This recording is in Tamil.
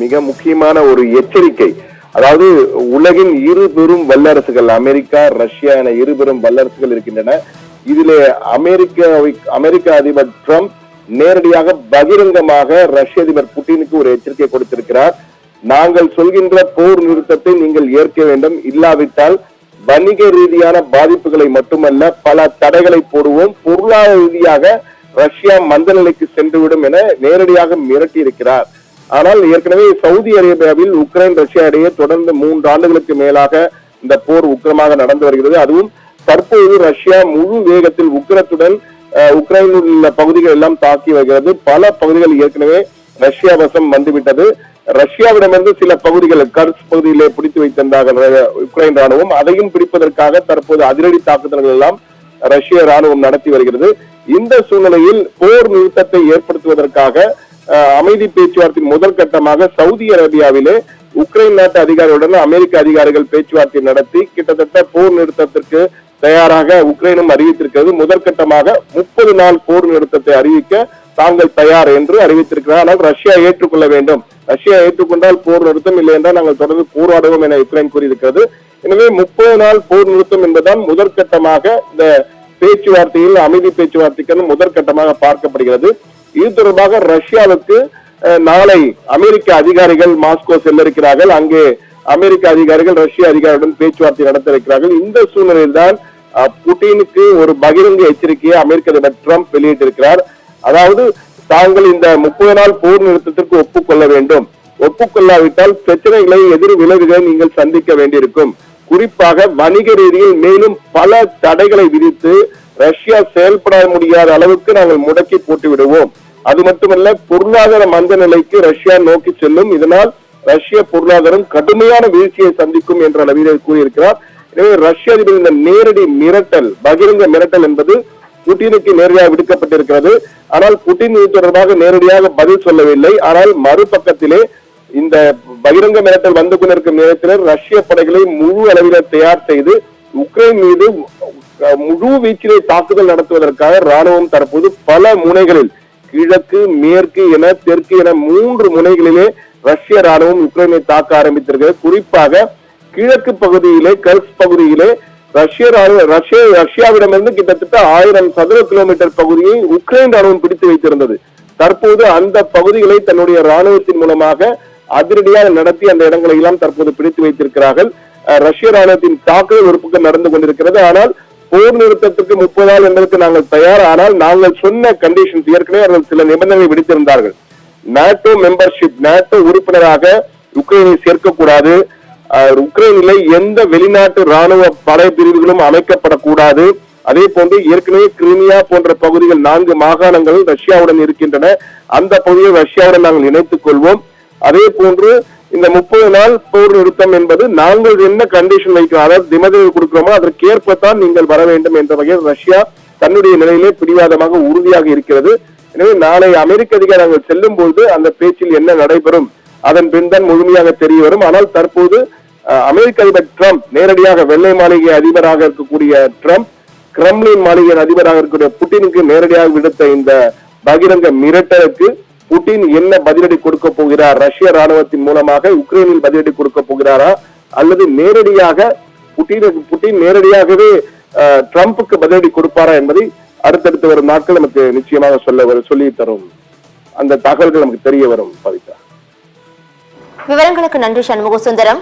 மிக முக்கியமான ஒரு எச்சரிக்கை. அதாவது உலகின் இரு பெரும் வல்லரசுகள் அமெரிக்கா, ரஷ்யா என இரு பெரும் வல்லரசுகள் இருக்கின்றன. இதிலே அமெரிக்க அதிபர் ட்ரம்ப் நேரடியாக பகிரங்கமாக ரஷ்ய அதிபர் புட்டினுக்கு ஒரு எச்சரிக்கை கொடுத்திருக்கிறார். நாங்கள் சொல்கின்ற போர் நிறுத்தத்தை நீங்கள் ஏற்க வேண்டும், இல்லாவிட்டால் வணிக ரீதியான பாதிப்புகளை மட்டுமல்ல பல தடைகளை போடுவோம், பொருளாதார ரீதியாக ரஷ்யா மந்த நிலைக்கு சென்றுவிடும் என நேரடியாக மிரட்டி இருக்கிறார். ஆனால் ஏற்கனவே சவுதி அரேபியாவில் உக்ரைன் ரஷ்யா இடையே தொடர்ந்து 3 ஆண்டுகளுக்கு மேலாக இந்த போர் உக்கிரமாக நடந்து வருகிறது. அதுவும் தற்போது ரஷ்யா முழு வேகத்தில் உக்கிரத்துடன் உக்ரைனில் உள்ள பகுதிகள் எல்லாம் தாக்கி வருகிறது. பல பகுதிகள் ஏற்கனவே ரஷ்யா வசம் வந்துவிட்டது. ரஷ்யாவிடமிருந்து சில பகுதிகள் கர்ஸ் பகுதியிலே பிடித்து வைத்திருந்தார்கள் உக்ரைன் ராணுவம். அதையும் பிடிப்பதற்காக தற்போது அதிரடி தாக்குதல்கள் எல்லாம் ரஷ்ய ராணுவம் நடத்தி வருகிறது. இந்த சூழ்நிலையில் போர் நிறுத்தத்தை ஏற்படுத்துவதற்காக அமைதி பேச்சுவார்த்தையின் முதல் கட்டமாக சவுதி அரேபியாவிலே உக்ரைன் நாட்டு அதிகாரிகளுடன் அமெரிக்க அதிகாரிகள் பேச்சுவார்த்தை நடத்தி கிட்டத்தட்ட போர் நிறுத்தத்திற்கு தயாராக உக்ரைனும் அறிவித்திருக்கிறது. முதற்கட்டமாக 30 நாள் போர் நிறுத்தத்தை அறிவிக்க தாங்கள் தயார் என்று அறிவித்திருக்கிறார். ஆனால் ரஷ்யா ஏற்றுக்கொள்ள வேண்டும். ரஷ்யா ஏற்றுக்கொண்டால் போர் நிறுத்தம், இல்லை என்றால் நாங்கள் தொடர்ந்து போராடுவோம் என உக்ரைன் கூறியிருக்கிறது. எனவே 30 நாள் போர் நிறுத்தம் என்பதுதான் முதற்கட்டமாக இந்த பேச்சுவார்த்தையில் அமைதி பேச்சுவார்த்தைக்கு முதற்கட்டமாக பார்க்கப்படுகிறது. இது தொடர்பாக ரஷ்யாவுக்கு நாளை அமெரிக்க அதிகாரிகள் மாஸ்கோ செல்ல இருக்கிறார்கள். அங்கே அமெரிக்க அதிகாரிகள் ரஷ்ய அதிகாரிகளுடன் பேச்சுவார்த்தை நடத்த இருக்கிறார்கள். இந்த சூழ்நிலையில் தான் புட்டினுக்கு ஒரு பகிரங்க எச்சரிக்கையை அமெரிக்க அதிபர் ட்ரம்ப் வெளியிட்டிருக்கிறார். அதாவது தாங்கள் இந்த 30 நாள் போர் நிறுத்தத்திற்கு ஒப்புக்கொள்ள வேண்டும், ஒப்புக்கொள்ளாவிட்டால் பிரச்சனைகளை எதிர் விளைவுகளை நீங்கள் சந்திக்க வேண்டியிருக்கும். குறிப்பாக வணிக ரீதியில் மேலும் பல தடைகளை விதித்து ரஷ்யா செயல்பட முடியாத அளவுக்கு நாங்கள் முடக்கி போட்டு விடுவோம். அது மட்டுமல்ல, பொருளாதார மந்த நிலைக்கு ரஷ்யா நோக்கி செல்லும். இதனால் ரஷ்ய பொருளாதாரம் கடுமையான வீழ்ச்சியை சந்திக்கும் என்ற அளவில் கூறியிருக்கிறார். எனவே ரஷ்ய அதிபர் இந்த நேரடி மிரட்டல், பகிரங்க மிரட்டல் என்பது புட்டினுக்கு நேரடியாக விடுக்கப்பட்டிருக்கிறது. ஆனால் புட்டின் இது தொடர்பாக நேரடியாக பதில் சொல்லவில்லை. ஆனால் மறுபக்கத்திலே இந்த பகிரங்க மிரட்டல் வந்து கொண்டிருக்கும் நேரத்தில் ரஷ்ய படைகளை முழு அளவில் தயார் செய்து உக்ரைன் மீது முழு வீச்சிலே தாக்குதல் நடத்துவதற்காக ராணுவம் தற்போது பல முனைகளில் கிழக்கு, மேற்கு என தெற்கு என 3 முனைகளிலே ரஷ்ய ராணுவம் உக்ரைனை தாக்க ஆரம்பித்திருக்கிறது. குறிப்பாக கிழக்கு பகுதியிலே கர்ஸ் பகுதியிலே ரஷ்யாவிடமிருந்து கிட்டத்தட்ட 1000 சதுர கிலோமீட்டர் பகுதியை உக்ரைன் ராணுவம் பிடித்து வைத்திருந்தது. தற்போது அந்த பகுதிகளை தன்னுடைய ராணுவத்தின் மூலமாக அதிரடியாக நடத்தி அந்த இடங்களை எல்லாம் தற்போது பிடித்து வைத்திருக்கிறார்கள். ரஷ்ய ராணுவத்தின் தாக்குதல் ஒரு பக்கம் நடந்து கொண்டிருக்கிறது. ஆனால் போர் நிறுத்தத்துக்கு 30 நாள் என்பதற்கு நாங்கள் தயார். ஆனால் நாங்கள் சொன்ன கண்டிஷன்ஸ் ஏற்கனவே அவர்கள் சில நிபந்தனை விடுத்திருந்தார்கள். நாட்டோ மெம்பர்ஷிப், நாட்டோ உறுப்பினராக உக்ரைனை சேர்க்கக்கூடாது, உக்ரைனிலே எந்த வெளிநாட்டு ராணுவ படை பிரிவுகளும் அமைக்கப்படக்கூடாது. அதே போன்று ஏற்கனவே கிரிமியா போன்ற பகுதிகள் 4 மாகாணங்கள் ரஷ்யாவுடன் இருக்கின்றன. அந்த பகுதியை ரஷ்யாவுடன் நாங்கள் இணைத்துக் கொள்வோம். அதே போன்று இந்த 30 நாள் போர் நிறுத்தம் என்பது நாங்கள் என்ன கண்டிஷன் வைக்கிறோம், அதாவது நிபந்தனை கொடுக்கிறோமோ அதற்கேற்பத்தான் நீங்கள் வர வேண்டும் என்ற வகையில் ரஷ்யா தன்னுடைய நிலையிலே பிடிவாதமாக உறுதியாக இருக்கிறது. எனவே நாளை அமெரிக்க அதிகாரிகள் செல்லும் போது அந்த பேச்சில் என்ன நடைபெறும் அதன் பின் தான் முழுமையாக தெரிய வரும். ஆனால் தற்போது அமெரிக்க அதிபர் ட்ரம்ப் நேரடியாக வெள்ளை மாளிகை அதிபராக இருக்கக்கூடிய ட்ரம்ப் கிரெம்லின் மாளிகையின் அதிபராக இருக்கக்கூடிய புட்டினுக்கு நேரடியாக விடுத்த இந்த பகிரங்க மிரட்டலுக்கு புட்டின் என்ன பதிலடி கொடுக்க போகிறார்? ரஷ்ய ராணுவத்தின் மூலமாக உக்ரைனில் பதிலடி கொடுக்க போகிறாரா, அல்லது நேரடியாக புட்டின் நேரடியாகவே ட்ரம்புக்கு பதிலடி கொடுப்பாரா என்பதை அடுத்தடுத்து வரும் நாட்கள் நமக்கு நிச்சயமாக சொல்லி தரும். அந்த தகவல்கள் நமக்கு தெரிய வரும். பவித்ரா, விவரங்களுக்கு நன்றி சண்முக சுந்தரம்.